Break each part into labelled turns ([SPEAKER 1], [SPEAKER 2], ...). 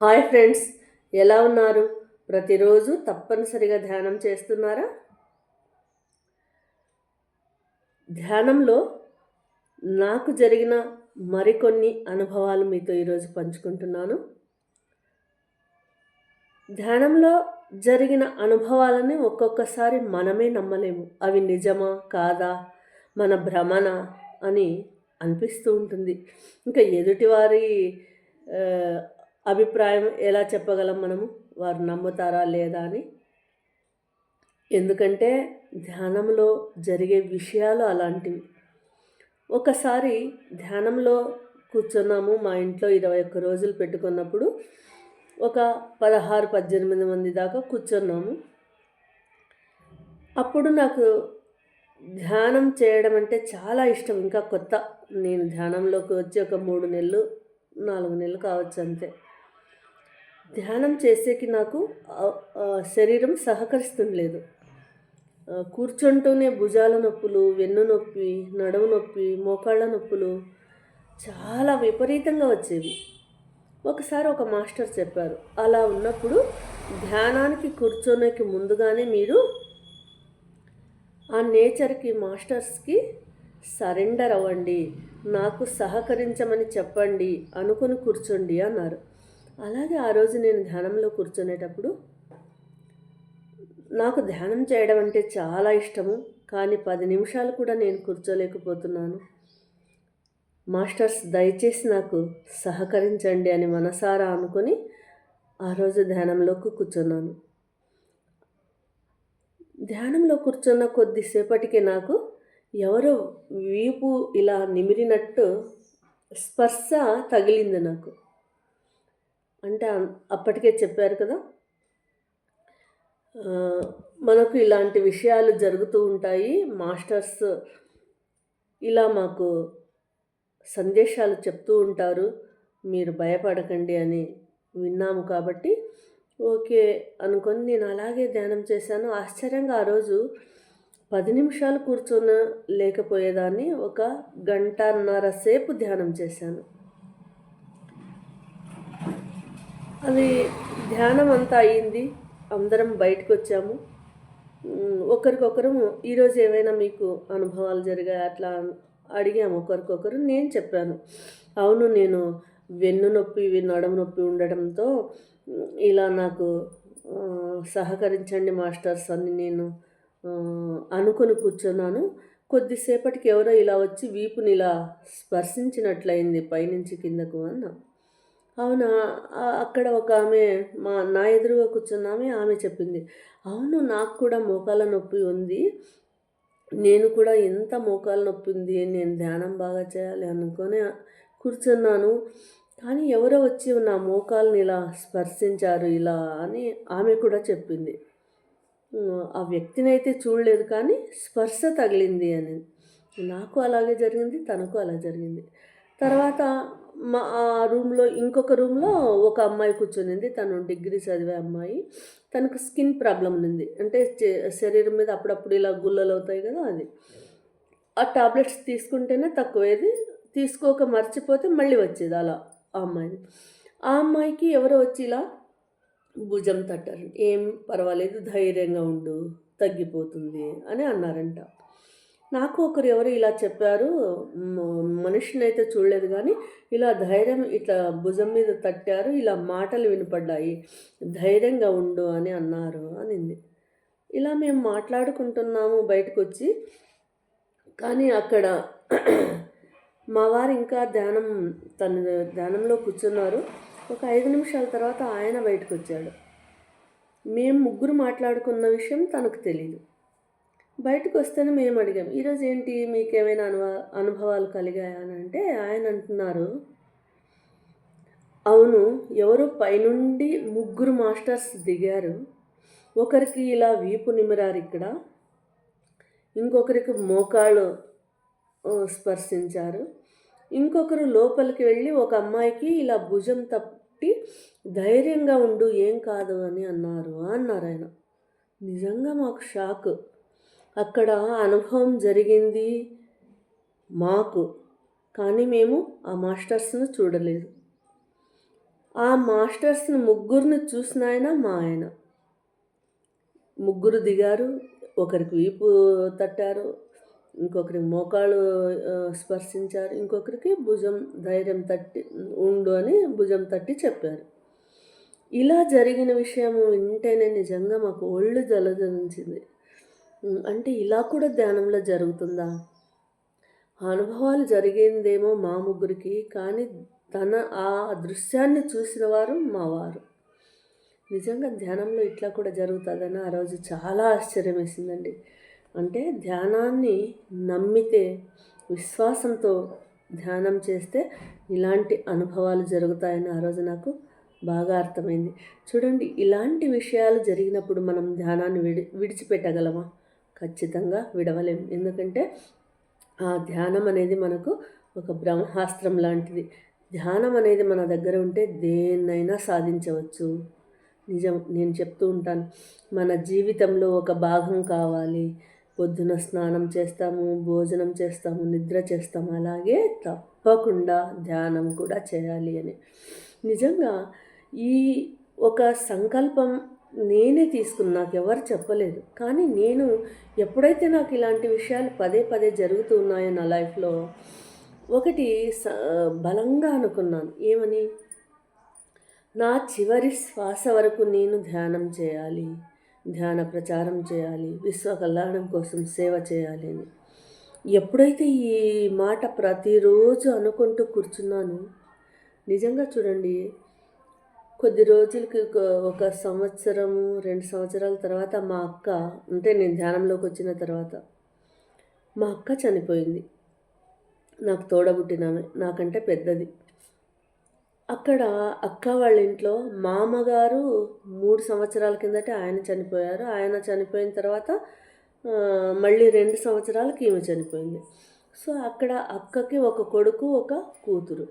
[SPEAKER 1] Hi friends, ఎలా ఉన్నారు? ప్రతిరోజు తప్పనిసరిగా ధ్యానం చేస్తున్నారా? ధ్యానంలో నాకు జరిగిన మరికొన్ని అనుభవాలు మీతో ఈరోజు పంచుకుంటున్నాను. ధ్యానంలో జరిగిన అనుభవాలని ఒక్కొక్కసారి మనమే నమ్మలేము. అవి నిజమా? కాదా? మన భ్రమనా? అని అనిపిస్తూ ఉంటుంది. ఇంకా ఎదుటివారి అభిప్రాయం ఎలా చెప్పగలం మనము? వారు నమ్ముతారా లేదా అని? ఎందుకంటే ధ్యానంలో జరిగే విషయాలు అలాంటివి. ఒకసారి ధ్యానంలో కూర్చున్నాము. మా ఇంట్లో 21 రోజులు పెట్టుకున్నప్పుడు ఒక 16-18 మంది దాకా కూర్చున్నాము. అప్పుడు నాకు ధ్యానం చేయడం అంటే చాలా ఇష్టం. ఇంకా కొత్త. నేను ధ్యానంలోకి వచ్చి ఒక 3 నెలలు 4 నెలలు కావచ్చు అంతే. ధ్యానం చేసేకి నాకు శరీరం సహకరిస్తుండలేదు. కూర్చుంటూనే భుజాల నొప్పులు, వెన్ను నొప్పి, నడుము నొప్పి, మోకాళ్ళ నొప్పులు చాలా విపరీతంగా వచ్చేవి. ఒకసారి ఒక మాస్టర్ చెప్పారు, అలా ఉన్నప్పుడు ధ్యానానికి కూర్చోనేకి ముందుగానే మీరు ఆ నేచర్కి, మాస్టర్స్కి సరెండర్ అవ్వండి, నాకు సహకరించమని చెప్పండి, అనుకుని కూర్చోండి అన్నారు. అలాగే ఆ రోజు నేను ధ్యానంలో కూర్చునేటప్పుడు నాకు ధ్యానం చేయడం అంటే చాలా ఇష్టము. కానీ 10 నిమిషాలు కూడా నేను కూర్చోలేకపోతున్నాను. మాస్టర్స్ దయచేసి నాకు సహకరించండి అని మనసారా అనుకొని ఆ రోజు ధ్యానంలోకి కూర్చున్నాను. ధ్యానంలో కూర్చున్న కొద్దిసేపటికి నాకు ఎవరో వీపు ఇలా నిమిరినట్టు స్పర్శ తగిలింది నాకు. అంటే అప్పటికే చెప్పారు కదా, మనకు ఇలాంటి విషయాలు జరుగుతూ ఉంటాయి. మాస్టర్స్ ఇలా మాకు సందేశాలు చెప్తూ ఉంటారు, మీరు భయపడకండి అని విన్నాము. కాబట్టి ఓకే అనుకొని నేను అలాగే ధ్యానం చేశాను. ఆశ్చర్యంగా ఆ రోజు 10 నిమిషాలు లేకపోయేదాన్ని, 1 గంటన్నర సేపు ధ్యానం చేశాను. అది ధ్యానం అంతా అయింది. అందరం బయటకు వచ్చాము. ఒకరికొకరు ఈరోజు ఏమైనా మీకు అనుభవాలు జరిగాయి అట్లా అడిగాము ఒకరికొకరు. నేను చెప్పాను, అవును, నేను వెన్ను నొప్పి, నడుము నొప్పి ఉండడంతో ఇలా నాకు సహకరించండి మాస్టర్స్ అని నేను అనుకుని కూర్చున్నాను. కొద్దిసేపటికి ఎవరో ఇలా వచ్చి వీపుని ఇలా స్పర్శించినట్లయింది పైనుంచి కిందకు అన్న. అవునా? అక్కడ ఒక ఆమె నా ఎదురుగా కూర్చున్న ఆమె చెప్పింది, అవును, నాకు కూడా మోకాళ్ళ నొప్పి ఉంది. నేను కూడా ఎంత మోకాళ్ళ నొప్పి ఉంది, నేను ధ్యానం బాగా చేయాలి అనుకొని కూర్చున్నాను. కానీ ఎవరో వచ్చి నా మోకాళ్ళని ఇలా స్పర్శించారు ఇలా అని ఆమె కూడా చెప్పింది. ఆ వ్యక్తిని అయితే చూడలేదు, కానీ స్పర్శ తగిలింది అని. నాకు అలాగే జరిగింది, తనకు అలా జరిగింది. తర్వాత మా రూమ్లో ఇంకొక రూమ్లో ఒక అమ్మాయి కూర్చొనింది. తను డిగ్రీ చదివే అమ్మాయి. తనకు స్కిన్ ప్రాబ్లం ఉంది. అంటే శరీరం మీద అప్పుడప్పుడు ఇలా గుల్లలు అవుతాయి కదా, అది. ఆ టాబ్లెట్స్ తీసుకుంటేనే తక్కువేది, తీసుకోక మర్చిపోతే మళ్ళీ వచ్చేది అలా ఆ అమ్మాయిని. ఆ అమ్మాయికి ఎవరో వచ్చి ఇలా భుజం తట్టారు. ఏం పర్వాలేదు, ధైర్యంగా ఉండు, తగ్గిపోతుంది అని అన్నారంట. నాకు ఒకరు ఎవరు ఇలా చెప్పారు, మనిషిని అయితే చూడలేదు కానీ ఇలా ధైర్యం ఇట్లా భుజం మీద తట్టారు, ఇలా మాటలు వినపడ్డాయి, ధైర్యంగా ఉండు అని అన్నారు అనింది. ఇలా మేము మాట్లాడుకుంటున్నాము బయటకు వచ్చి. కానీ అక్కడ మా వారు ఇంకా తన ధ్యానంలో కూర్చున్నారు. ఒక 5 నిమిషాల తర్వాత ఆయన బయటకు వచ్చాడు. మేము ముగ్గురు మాట్లాడుకున్న విషయం తనకు తెలీదు. బయటకు వస్తేనే మేము అడిగాం, ఈరోజు ఏంటి, మీకేమైనా అనుభవాలు కలిగాయా అని అంటే ఆయన అంటున్నారు, అవును, ఎవరు పైనుండి 3 మాస్టర్స్ దిగారు. ఒకరికి ఇలా వీపు నిమిరారు, ఇక్కడ ఇంకొకరికి మోకాళ్ళు స్పర్శించారు, ఇంకొకరు లోపలికి వెళ్ళి ఒక అమ్మాయికి ఇలా భుజం తట్టి ధైర్యంగా ఉండు, ఏం కాదు అని అన్నారు ఆయన. నిజంగా మాకు షాక్. అక్కడ అనుభవం జరిగింది మాకు, కానీ మేము ఆ మాస్టర్స్ను చూడలేదు. ఆ మాస్టర్స్ని ముగ్గురిని చూసిన ఆయన మా ఆయన. ముగ్గురు దిగారు. ఒకరికి వీపు తట్టారు, ఇంకొకరికి మోకాళ్ళు స్పర్శించారు, ఇంకొకరికి భుజం ధైర్యం తట్టి ఉండు అని భుజం తట్టి చెప్పారు. ఇలా జరిగిన విషయం వింటేనే నిజంగా మాకు ఒళ్ళు జలధరించింది. అంటే ఇలా కూడా ధ్యానంలో జరుగుతుందా? ఆ అనుభవాలు జరిగిందేమో మా ముగ్గురికి, కానీ ఆ దృశ్యాన్ని చూసిన వారు మా వారు. నిజంగా ధ్యానంలో ఇట్లా కూడా జరుగుతుందని ఆ రోజు చాలా ఆశ్చర్యం వేసిందండి. అంటే ధ్యానాన్ని నమ్మితే, విశ్వాసంతో ధ్యానం చేస్తే ఇలాంటి అనుభవాలు జరుగుతాయని ఆ రోజు నాకు బాగా అర్థమైంది. చూడండి, ఇలాంటి విషయాలు జరిగినప్పుడు మనం ధ్యానాన్ని విడిచిపెట్టగలమా? ఖచ్చితంగా విడవలేం. ఎందుకంటే ఆ ధ్యానం అనేది మనకు ఒక బ్రహ్మాస్త్రం లాంటిది. ధ్యానం అనేది మన దగ్గర ఉంటే దేన్నైనా సాధించవచ్చు. నిజం, నేను చెప్తూ ఉంటాను, మన జీవితంలో ఒక భాగం కావాలి. పొద్దున స్నానం చేస్తాము, భోజనం చేస్తాము, నిద్ర చేస్తాము, అలాగే తప్పకుండా ధ్యానం కూడా చేయాలి అని. నిజంగా ఈ ఒక సంకల్పం నేనే తీసుకున్నా, నాకు ఎవరు చెప్పలేదు. కానీ నేను ఎప్పుడైతే నాకు ఇలాంటి విషయాలు పదే పదే జరుగుతూ ఉన్నాయో నా లైఫ్లో, ఒకటి బలంగా అనుకున్నాను. ఏమని? నా చివరి శ్వాస వరకు నేను ధ్యానం చేయాలి, ధ్యాన ప్రచారం చేయాలి, విశ్వ కళ్యాణం కోసం సేవ చేయాలి అని. ఎప్పుడైతే ఈ మాట ప్రతిరోజు అనుకుంటూ కూర్చున్నాను, నిజంగా చూడండి, కొద్ది రోజులకి ఒక సంవత్సరం 2 సంవత్సరాల తర్వాత మా అక్క, అంటే నేను ధ్యానంలోకి వచ్చిన తర్వాత మా అక్క చనిపోయింది. నాకు తోడబుట్టినామె, నాకంటే పెద్దది. అక్కడ అక్క వాళ్ళ ఇంట్లో మామగారు 3 సంవత్సరాల కిందటే ఆయన చనిపోయారు. ఆయన చనిపోయిన తర్వాత మళ్ళీ 2 సంవత్సరాలకి ఈమె చనిపోయింది. సో అక్కడ అక్కకి ఒక కొడుకు, ఒక కూతురు.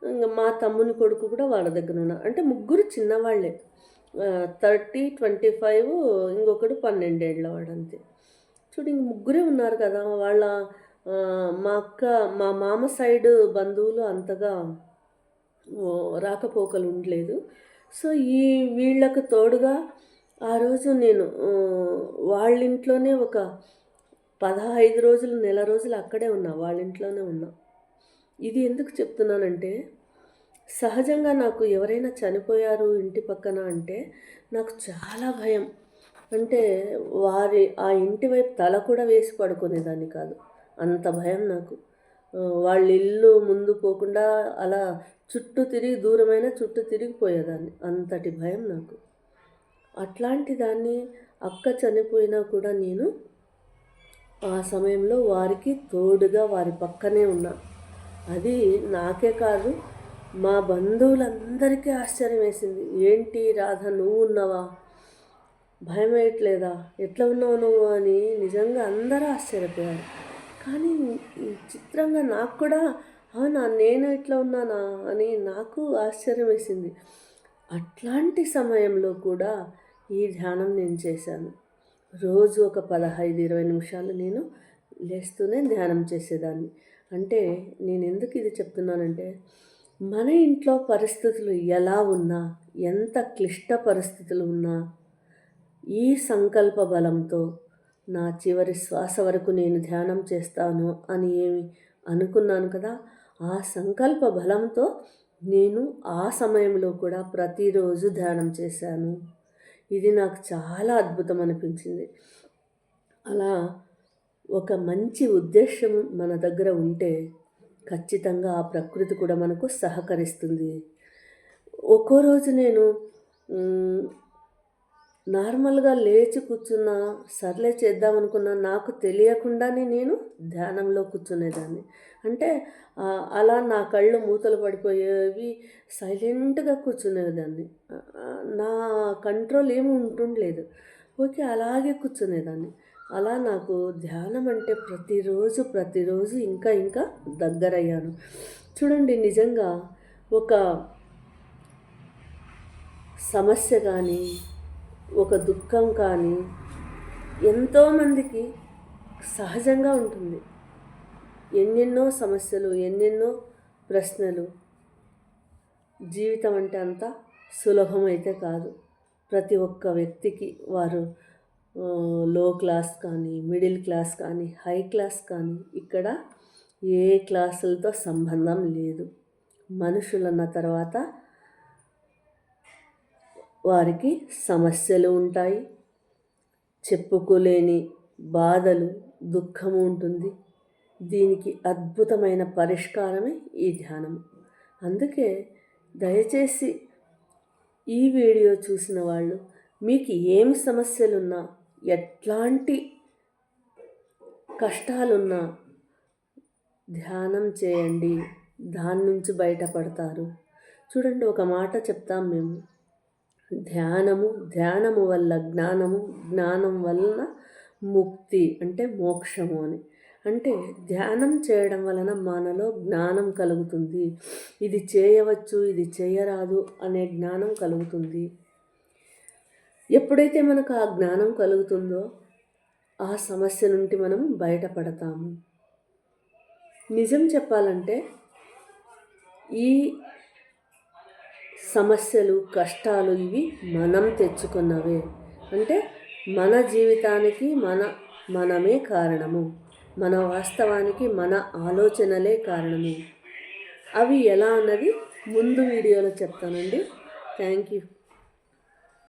[SPEAKER 1] ఇంకా మా తమ్ముని కొడుకు కూడా వాళ్ళ దగ్గర ఉన్నారు. అంటే ముగ్గురు చిన్నవాళ్ళే, 30, 25, ఇంకొకడు 12 ఏళ్ళ వాడు అంతే. చూడు, ఇంక ముగ్గురే ఉన్నారు కదా. వాళ్ళ మా అక్క, మా మామ సైడ్ బంధువులు అంతగా రాకపోకలు ఉండలేదు. సో వీళ్ళకు తోడుగా ఆ రోజు నేను వాళ్ళ ఇంట్లోనే ఒక 15 రోజులు, నెల రోజులు అక్కడే ఉన్నా, వాళ్ళ ఇంట్లోనే ఉన్నా. ఇది ఎందుకు చెప్తున్నానంటే, సహజంగా నాకు ఎవరైనా చనిపోయారు ఇంటి పక్కన అంటే నాకు చాలా భయం. అంటే ఆ ఇంటి వైపు తల కూడా వేసి పడుకునేదాన్ని కాదు, అంత భయం నాకు. వాళ్ళ ఇల్లు ముందు పోకుండా అలా చుట్టూ తిరిగి, దూరమైన చుట్టూ తిరిగిపోయేదాన్ని, అంతటి భయం నాకు. అట్లాంటి దాన్ని అక్క చనిపోయినా కూడా నేను ఆ సమయంలో వారికి తోడుగా వారి పక్కనే ఉన్నా. అది నాకే కాదు, మా బంధువులందరికీ ఆశ్చర్యం వేసింది. ఏంటి రాధ, నువ్వు ఉన్నావా, భయం వేయట్లేదా, ఎట్లా ఉన్నావు నువ్వు అని నిజంగా అందరూ ఆశ్చర్యపోయారు. కానీ చిత్రంగా నాకు కూడా, అవునా నేను ఇట్లా ఉన్నానా అని నాకు ఆశ్చర్యం వేసింది. అట్లాంటి సమయంలో కూడా ఈ ధ్యానం నేను చేశాను. రోజు ఒక 15-20 నిమిషాలు నేను లేస్తూనే ధ్యానం చేసేదాన్ని. అంటే నేను ఎందుకు ఇది చెప్తున్నానంటే, మన ఇంట్లో పరిస్థితులు ఎలా ఉన్నా, ఎంత క్లిష్ట పరిస్థితులు ఉన్నా, ఈ సంకల్ప బలంతో నా చివరి శ్వాస వరకు నేను ధ్యానం చేస్తాను అని అనుకున్నాను కదా, ఆ సంకల్ప బలంతో నేను ఆ సమయంలో కూడా ప్రతిరోజు ధ్యానం చేశాను. ఇది నాకు చాలా అద్భుతం అనిపించింది. అలా ఒక మంచి ఉద్దేశం మన దగ్గర ఉంటే ఖచ్చితంగా ఆ ప్రకృతి కూడా మనకు సహకరిస్తుంది. ఒక్కో రోజు నేను నార్మల్గా లేచి కూర్చున్నా, సర్లే చేద్దామనుకున్నా, నాకు తెలియకుండానే నేను ధ్యానంలో కూర్చునేదాన్ని. అంటే అలా నా కళ్ళు మూతలు పడిపోయేవి, సైలెంట్గా కూర్చునేదాన్ని. నా కంట్రోల్ ఏమి ఉంటుండలేదు. ఓకే, అలాగే కూర్చునేదాన్ని. అలా నాకు ధ్యానం అంటే ప్రతిరోజు ఇంకా ఇంకా దగ్గరయ్యాను. చూడండి, నిజంగా ఒక సమస్య కానీ, ఒక దుఃఖం కానీ ఎంతోమందికి సహజంగా ఉంటుంది. ఎన్నెన్నో సమస్యలు, ఎన్నెన్నో ప్రశ్నలు. జీవితం అంటే అంత సులభమైతే కాదు. ప్రతి ఒక్క వ్యక్తికి వారు లో క్లాస్ కానీ, మిడిల్ క్లాస్ కానీ, హై క్లాస్ కానీ ఇక్కడ ఏ క్లాసులతో సంబంధం లేదు. మనుషులన్న తర్వాత వారికి సమస్యలు ఉంటాయి, చెప్పుకోలేని బాధలు, దుఃఖము ఉంటుంది. దీనికి అద్భుతమైన పరిష్కారమే ఈ ధ్యానం. అందుకే దయచేసి ఈ వీడియో చూసిన వాళ్ళు మీకు ఏం సమస్యలున్నా, ఎట్లాంటి కష్టాలున్నా ధ్యానం చేయండి, దాని నుంచి బయటపడతారు. చూడండి, ఒక మాట చెప్తాం మేము, ధ్యానము వల్ల జ్ఞానము, జ్ఞానం వలన ముక్తి అంటే మోక్షము అని. అంటే ధ్యానం చేయడం వలన మనలో జ్ఞానం కలుగుతుంది. ఇది చేయవచ్చు, ఇది చేయరాదు అనే జ్ఞానం కలుగుతుంది. ఎప్పుడైతే మనకు ఆ జ్ఞానం కలుగుతుందో ఆ సమస్య నుండి మనం బయటపడతాము. నిజం చెప్పాలంటే ఈ సమస్యలు, కష్టాలు ఇవి మనం తెచ్చుకున్నవే. అంటే మన జీవితానికి మనమే కారణము. మన వాస్తవానికి మన ఆలోచనలే కారణము. అవి ఎలా అన్నది ముందు వీడియోలో చెప్తానండి. Thank you.